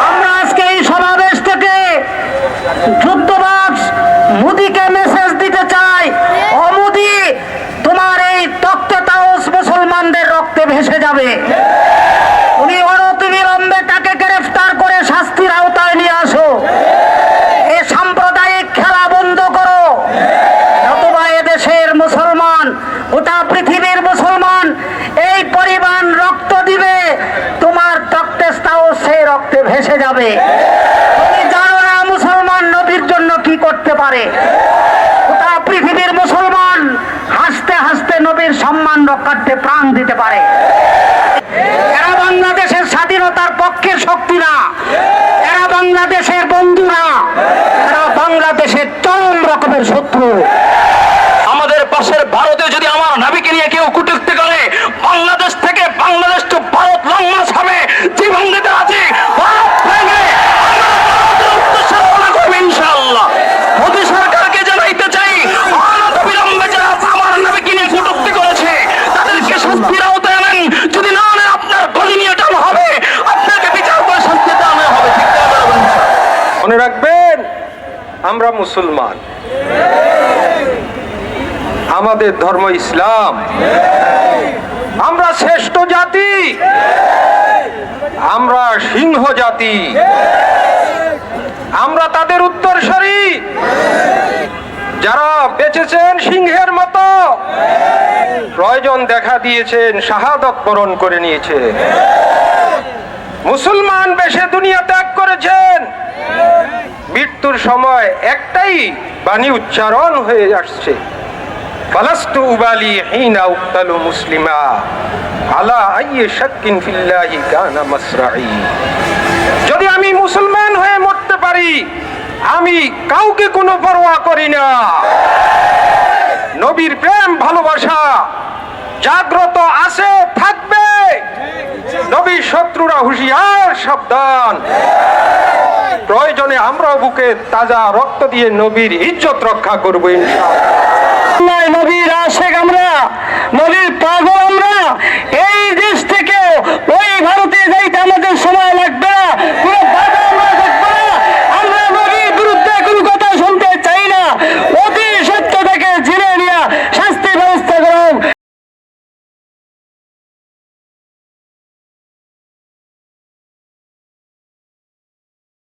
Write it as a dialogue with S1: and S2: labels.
S1: আমরা আজকে এই সমাবেশ থেকে যুদ্ধবাজ মোদিকে মেসেজ দিতে চাই, ও মোদি, তোমার এই তক্তে তাওস মুসলমানদের রক্তে ভেসে যাবে। তুমি অনতিবিলম্বে তাকে গ্রেফতার করে শাস্তির আওতায় নিয়ে আসো। এই সাম্প্রদায়িক খেলা বন্ধ করো, নতুবা এদেশের মুসলমান, গোটা পৃথিবীর মুসলমান এই পরিমাণ রক্ত দিবে, তোমার তক্তে তাওস সেই রক্তে ভেসে যাবে। তুমি জানো না মুসলমান নবীর জন্য কি করতে পারে। গোটা পৃথিবীর মুসলমান হাসতে হাসতে নবীর সম্মান রক্ষার্থে প্রাণ দিতে পারে। এরা বাংলাদেশের স্বাধীনতার পক্ষের শক্তি না, এরা বাংলাদেশের বন্ধু না, এরা বাংলাদেশের চরম রকমের শত্রু।
S2: আমাদের পাশের ভারতে যদি আমার নবীকে নিয়ে কেউ কটূক্তি করে, বাংলাদেশ থেকে বাংলাদেশ তো ভারত লং মার্চ হবে, জীবন দিতে আছে ভারত ভেঙে আমরা ভারতের উদ্দেশ্যে রওনা করব ইনশাআল্লাহ। মোদী সরকারকে জানাইতে চাই, অনতিবিলম্বে যারা আমার নবীকে নিয়ে কটূক্তি করেছে তাদেরকে শাস্তির আওতায় আনেন। যদি না আনেন আপনার গলি নিয়ে টানা হবে, আপনাকে বিচার করে শাস্তিতে আনা হবে। ঠিক আছে,
S3: মনে রাখবেন, আমরা মুসলমান, আমাদের ধর্ম ইসলাম, আমরা শ্রেষ্ঠ জাতি, আমরা সিংহ জাতি, আমরা তাদের উত্তরসূরি যারা বেঁচেছেন সিংহের মতো, প্রয়োজন দেখা দিয়েছেন, শাহাদত বরণ করে নিয়েছে। মুসলমান বেশে দুনিয়া ত্যাগ করেছেন, মৃত্যুর সময় একটাই বাণী উচ্চারণ হয়ে আসছে, ফালাস্তু উবালি হিনা উক্তালু মুসলিমা আলা আইয়ি শাক্কিন ফিল্লাহি কানা মাসরাই। যদি আমি মুসলমান হয়ে মরতে পারি, আমি কাউকে কোনো পরোয়া করি না। নবীর প্রেম ভালোবাসা জাগ্রত আছে, থাকবে। নবীর শত্রুরা হুঁশিয়ার, সাবধান। প্রয়োজনে আমরাও বুকে তাজা রক্ত দিয়ে নবীর ইজ্জত রক্ষা করবো ইনশাআল্লাহ।
S1: নবীর আশেক আমরা, নবীর পাগল আমরা,